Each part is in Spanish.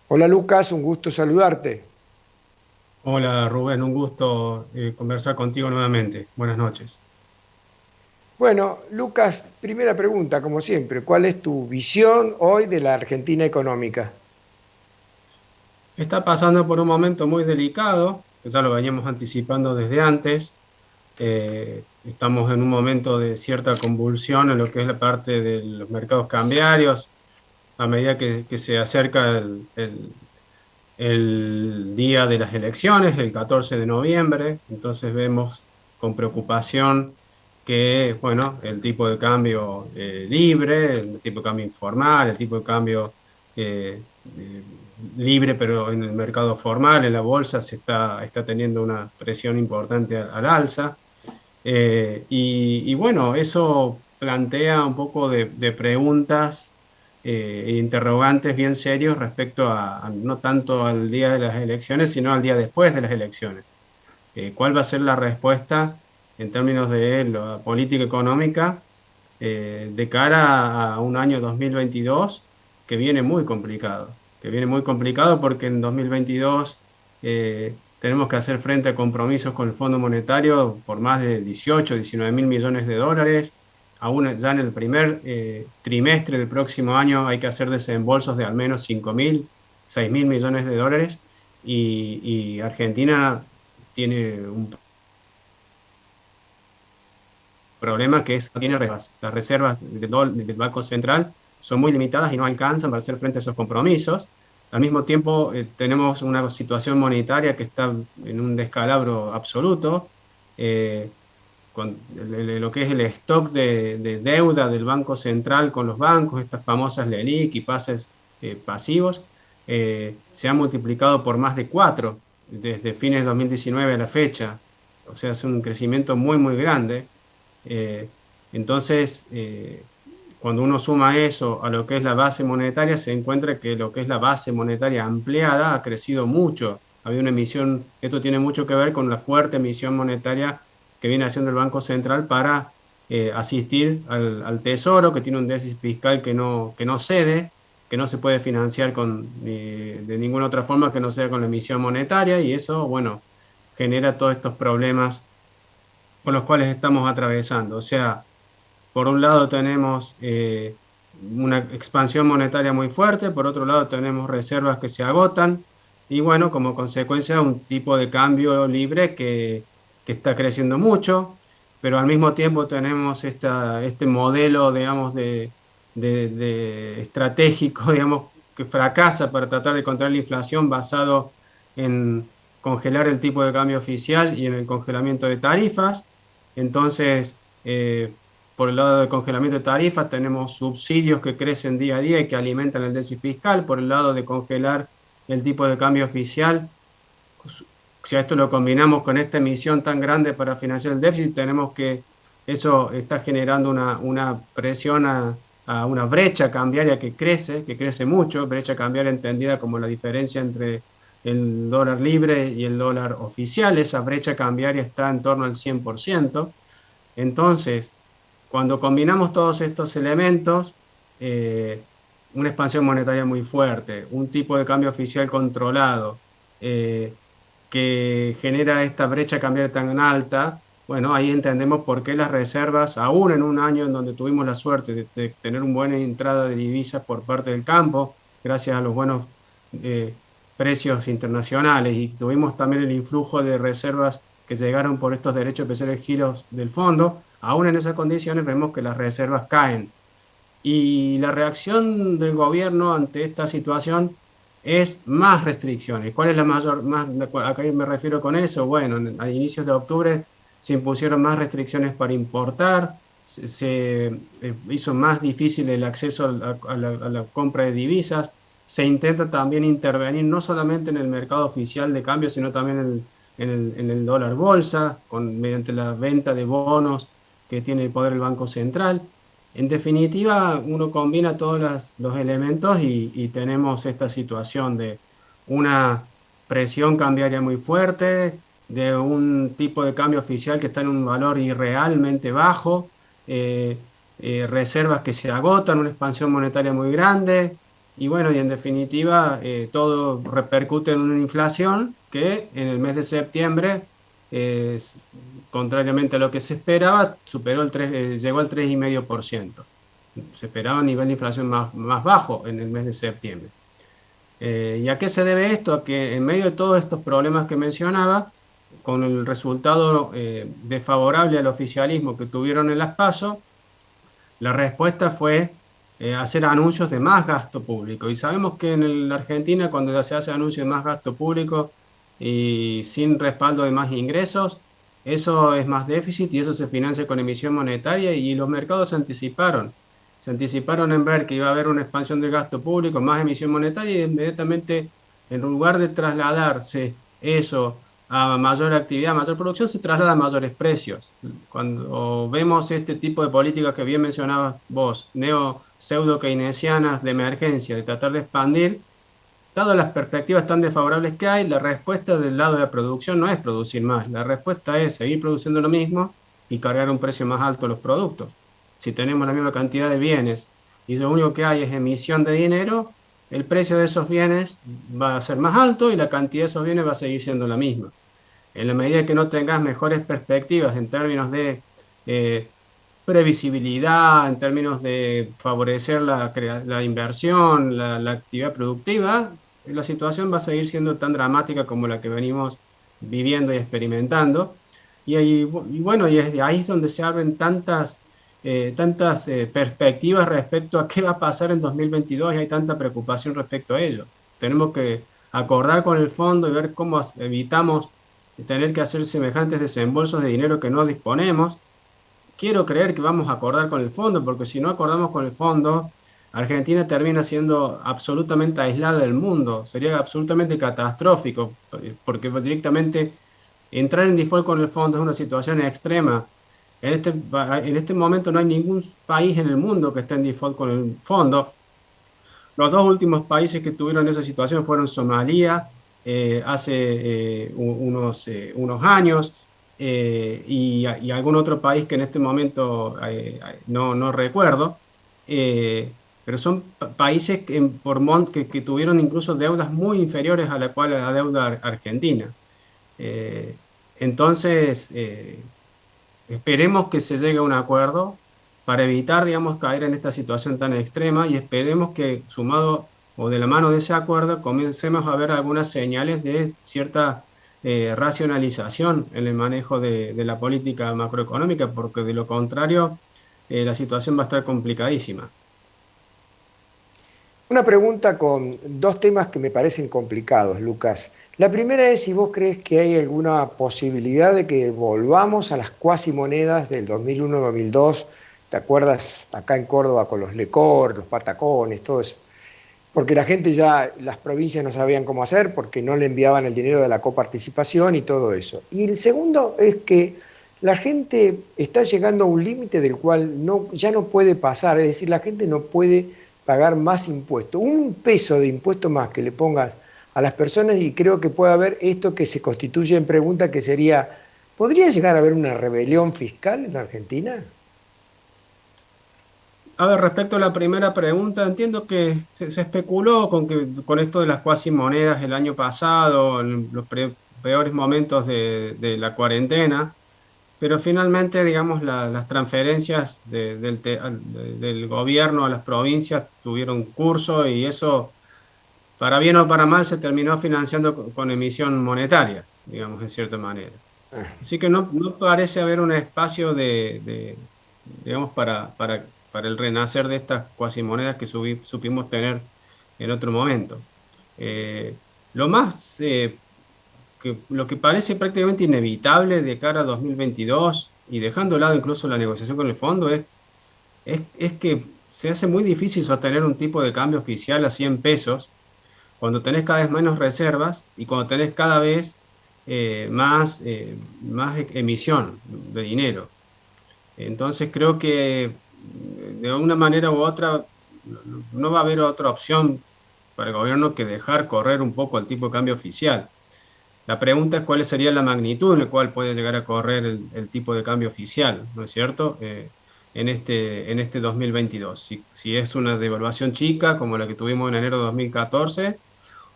Hola Lucas, un gusto saludarte. Hola Rubén, un gusto conversar contigo nuevamente. Buenas noches. Bueno, Lucas, primera pregunta, como siempre, ¿cuál es tu visión hoy de la Argentina económica? Está pasando por un momento muy delicado, que ya lo veníamos anticipando desde antes. Estamos en un momento de cierta convulsión en lo que es la parte de los mercados cambiarios, a medida que se acerca el día de las elecciones, el 14 de noviembre. Entonces vemos con preocupación que, bueno, el tipo de cambio libre, el tipo de cambio informal, el tipo de cambio libre, pero en el mercado formal, en la bolsa, está teniendo una presión importante al alza. Y bueno, eso plantea un poco de preguntas e interrogantes bien serios respecto a no tanto al día de las elecciones, sino al día después de las elecciones. ¿Cuál va a ser la respuesta en términos de la política económica de cara a un año 2022 que viene muy complicado? Que viene muy complicado porque en 2022 tenemos que hacer frente a compromisos con el Fondo Monetario por más de 18, 19 mil millones de dólares. Aún ya en el primer trimestre del próximo año hay que hacer desembolsos de al menos 5 mil, 6 mil millones de dólares y Argentina tiene un problema que es, tiene reservas. Las reservas del Banco Central son muy limitadas y no alcanzan para hacer frente a esos compromisos. Al mismo tiempo, tenemos una situación monetaria que está en un descalabro absoluto, eh, con lo que es el stock de deuda del Banco Central con los bancos, estas famosas LELIQ y pases pasivos, se ha multiplicado por más de cuatro desde fines de 2019 a la fecha. O sea, es un crecimiento muy, muy grande. Eh, entonces, cuando uno suma eso a lo que es la base monetaria, se encuentra que lo que es la base monetaria ampliada ha crecido mucho. Había una emisión, esto tiene mucho que ver con la fuerte emisión monetaria que viene haciendo el Banco Central para asistir al Tesoro, que tiene un déficit fiscal que no cede, que no se puede financiar de ninguna otra forma que no sea con la emisión monetaria, y eso, bueno, genera todos estos problemas por los cuales estamos atravesando. O sea, por un lado tenemos una expansión monetaria muy fuerte, por otro lado tenemos reservas que se agotan y bueno, como consecuencia un tipo de cambio libre que está creciendo mucho, pero al mismo tiempo tenemos este modelo, digamos, de estratégico, digamos, que fracasa para tratar de controlar la inflación basado en congelar el tipo de cambio oficial y en el congelamiento de tarifas. Entonces, por el lado del congelamiento de tarifas, tenemos subsidios que crecen día a día y que alimentan el déficit fiscal. Por el lado de congelar el tipo de cambio oficial, si a esto lo combinamos con esta emisión tan grande para financiar el déficit, tenemos que eso está generando una presión a una brecha cambiaria que crece mucho, brecha cambiaria entendida como la diferencia entre el dólar libre y el dólar oficial. Esa brecha cambiaria está en torno al 100%. Entonces, cuando combinamos todos estos elementos, eh, una expansión monetaria muy fuerte, un tipo de cambio oficial controlado, eh, que genera esta brecha cambiaria tan alta, bueno, ahí entendemos por qué las reservas, aún en un año en donde tuvimos la suerte de tener una buena entrada de divisas por parte del campo, gracias a los buenos eh, precios internacionales, y tuvimos también el influjo de reservas que llegaron por estos derechos especiales giros del fondo, aún en esas condiciones vemos que las reservas caen. Y la reacción del gobierno ante esta situación es más restricciones. ¿Cuál es la mayor, a qué me refiero con eso? Bueno, a inicios de octubre se impusieron más restricciones para importar, se hizo más difícil el acceso a la compra de divisas, se intenta también intervenir no solamente en el mercado oficial de cambio, sino también en el dólar bolsa, mediante la venta de bonos que tiene el poder el Banco Central. En definitiva, uno combina todos los elementos y tenemos esta situación de una presión cambiaria muy fuerte, de un tipo de cambio oficial que está en un valor irrealmente bajo, eh, reservas que se agotan, una expansión monetaria muy grande. Y bueno, y en definitiva, todo repercute en una inflación que en el mes de septiembre, contrariamente a lo que se esperaba, superó llegó al 3,5%. Se esperaba un nivel de inflación más bajo en el mes de septiembre. ¿Y a qué se debe esto? A que en medio de todos estos problemas que mencionaba, con el resultado desfavorable al oficialismo que tuvieron en las PASO, la respuesta fue hacer anuncios de más gasto público. Y sabemos que en la Argentina, cuando se hace anuncio de más gasto público y sin respaldo de más ingresos, eso es más déficit y eso se financia con emisión monetaria y los mercados se anticiparon. Se anticiparon en ver que iba a haber una expansión del gasto público, más emisión monetaria y inmediatamente, en lugar de trasladarse eso a mayor actividad, mayor producción, se traslada a mayores precios. Cuando vemos este tipo de políticas que bien mencionabas vos, pseudo-keynesianas de emergencia, de tratar de expandir, dado las perspectivas tan desfavorables que hay, la respuesta del lado de la producción no es producir más, la respuesta es seguir produciendo lo mismo y cargar un precio más alto a los productos. Si tenemos la misma cantidad de bienes y lo único que hay es emisión de dinero, el precio de esos bienes va a ser más alto y la cantidad de esos bienes va a seguir siendo la misma. En la medida que no tengas mejores perspectivas en términos de eh, previsibilidad, en términos de favorecer la inversión, la actividad productiva, la situación va a seguir siendo tan dramática como la que venimos viviendo y experimentando. Y bueno, ahí es donde se abren tantas perspectivas respecto a qué va a pasar en 2022 y hay tanta preocupación respecto a ello. Tenemos que acordar con el fondo y ver cómo evitamos tener que hacer semejantes desembolsos de dinero que no disponemos. Quiero creer que vamos a acordar con el fondo, porque si no acordamos con el fondo, Argentina termina siendo absolutamente aislada del mundo. Sería absolutamente catastrófico, porque directamente entrar en default con el fondo es una situación extrema. En este momento no hay ningún país en el mundo que esté en default con el fondo. Los dos últimos países que tuvieron esa situación fueron Somalia hace unos años y algún otro país que en este momento no recuerdo, pero son países que tuvieron incluso deudas muy inferiores a la deuda argentina. Eh, entonces, esperemos que se llegue a un acuerdo para evitar, digamos, caer en esta situación tan extrema y esperemos que sumado o de la mano de ese acuerdo comencemos a ver algunas señales de cierta racionalización en el manejo de la política macroeconómica, porque de lo contrario la situación va a estar complicadísima. Una pregunta con dos temas que me parecen complicados, Lucas. La primera es si vos crees que hay alguna posibilidad de que volvamos a las cuasimonedas del 2001-2002. ¿Te acuerdas acá en Córdoba con los Lecor, los patacones, todo eso? Porque la gente ya, las provincias no sabían cómo hacer porque no le enviaban el dinero de la coparticipación y todo eso. Y el segundo es que la gente está llegando a un límite del cual no, ya no puede pasar, es decir, la gente no puede pagar más impuestos. Un peso de impuesto más que le pongas a las personas y creo que puede haber esto que se constituye en pregunta que sería, ¿podría llegar a haber una rebelión fiscal en Argentina? A ver, respecto a la primera pregunta, entiendo que se especuló con esto de las cuasimonedas el año pasado, en los peores momentos de la cuarentena, pero finalmente, digamos, las transferencias del gobierno a las provincias tuvieron curso y eso, para bien o para mal, se terminó financiando con emisión monetaria, digamos, en cierta manera. Ah. Así que no parece haber un espacio digamos, para el renacer de estas cuasimonedas que supimos tener en otro momento. Eh, lo más, lo que parece prácticamente inevitable de cara a 2022 y dejando de lado incluso la negociación con el fondo es que se hace muy difícil sostener un tipo de cambio oficial a 100 pesos cuando tenés cada vez menos reservas y cuando tenés cada vez más emisión de dinero. Entonces creo que de una manera u otra no va a haber otra opción para el gobierno que dejar correr un poco el tipo de cambio oficial. La pregunta es cuál sería la magnitud en la cual puede llegar a correr el tipo de cambio oficial, ¿no es cierto? en este 2022. Si es una devaluación chica, como la que tuvimos en enero de 2014,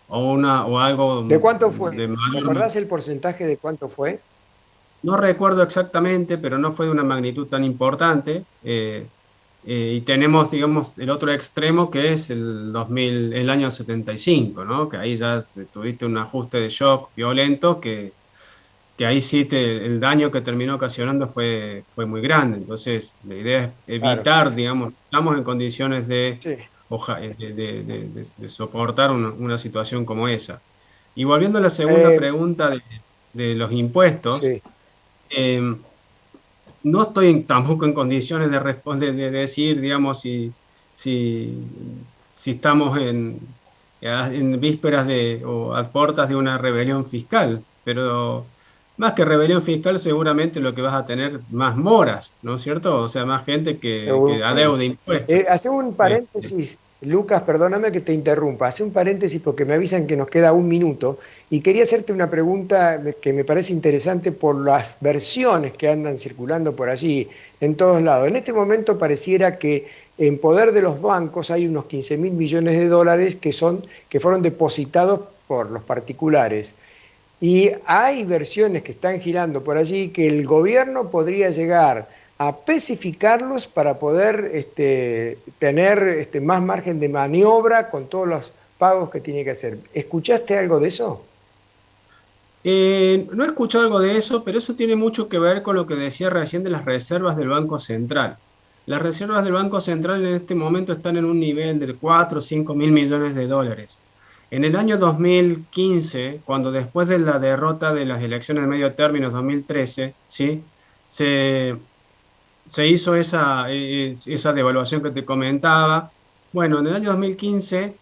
o algo ¿De cuánto de fue? ¿Te mayor. acordás el porcentaje de cuánto fue? No recuerdo exactamente, pero no fue de una magnitud tan importante. Y tenemos, digamos, el otro extremo que es el 2000, el año 75, ¿no? Que ahí ya tuviste un ajuste de shock violento que ahí sí el daño que terminó ocasionando fue muy grande. Entonces, la idea es Claro, evitar, digamos, estamos en condiciones de, sí, de soportar una situación como esa. Y volviendo a la segunda eh, pregunta de los impuestos, sí, eh, no estoy tampoco en condiciones de responder, de decir, digamos, si, si estamos en vísperas o a puertas de una rebelión fiscal, pero más que rebelión fiscal, seguramente lo que vas a tener más moras, ¿no es cierto? O sea, más gente que seguro. adeude impuestos. Hace un Este, paréntesis, Lucas, perdóname que te interrumpa. Hace un paréntesis porque me avisan que nos queda un minuto y quería hacerte una pregunta que me parece interesante por las versiones que andan circulando por allí en todos lados. En este momento pareciera que en poder de los bancos hay unos 15 mil millones de dólares que fueron depositados por los particulares. Y hay versiones que están girando por allí que el gobierno podría llegar a especificarlos para poder tener más margen de maniobra con todos los pagos que tiene que hacer. ¿Escuchaste algo de eso? no he escuchado algo de eso, pero eso tiene mucho que ver con lo que decía recién de las reservas del Banco Central. Las reservas del Banco Central en este momento están en un nivel de 4 o 5 mil millones de dólares. En el año 2015, cuando después de la derrota de las elecciones de medio término 2013, ¿sí? se, se hizo esa devaluación que te comentaba. Bueno, en el año 2015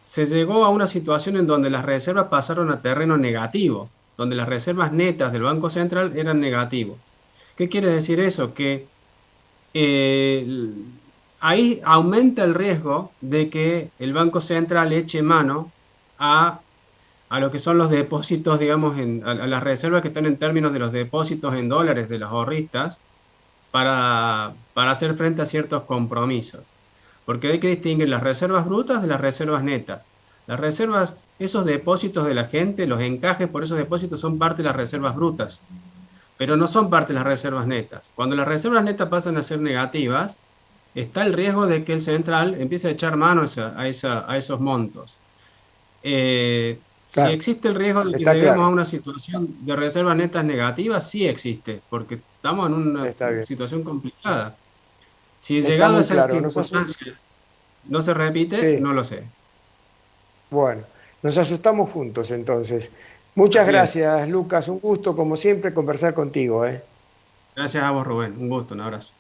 se llegó a una situación en donde las reservas pasaron a terreno negativo, donde las reservas netas del Banco Central eran negativos. ¿Qué quiere decir eso? Que eh, ahí aumenta el riesgo de que el Banco Central eche mano a, a lo que son los depósitos, digamos, a las reservas que están en términos de los depósitos en dólares de los ahorristas para hacer frente a ciertos compromisos. Porque hay que distinguir las reservas brutas de las reservas netas. Las reservas, esos depósitos de la gente, los encajes por esos depósitos son parte de las reservas brutas, pero no son parte de las reservas netas. Cuando las reservas netas pasan a ser negativas, está el riesgo de que el central empiece a echar mano a esos montos. Si Claro, existe el riesgo de que está lleguemos a claro, una situación de reservas netas negativas, sí existe, porque estamos en una está bien. situación complicada. Si Está llegado a muy esa claro. circunstancia no se repite, Sí, no lo sé. bueno, nos asustamos juntos entonces. Muchas Así es. gracias, Lucas. Un gusto, como siempre, conversar contigo, ¿eh? Gracias a vos, Rubén. Un gusto, un abrazo.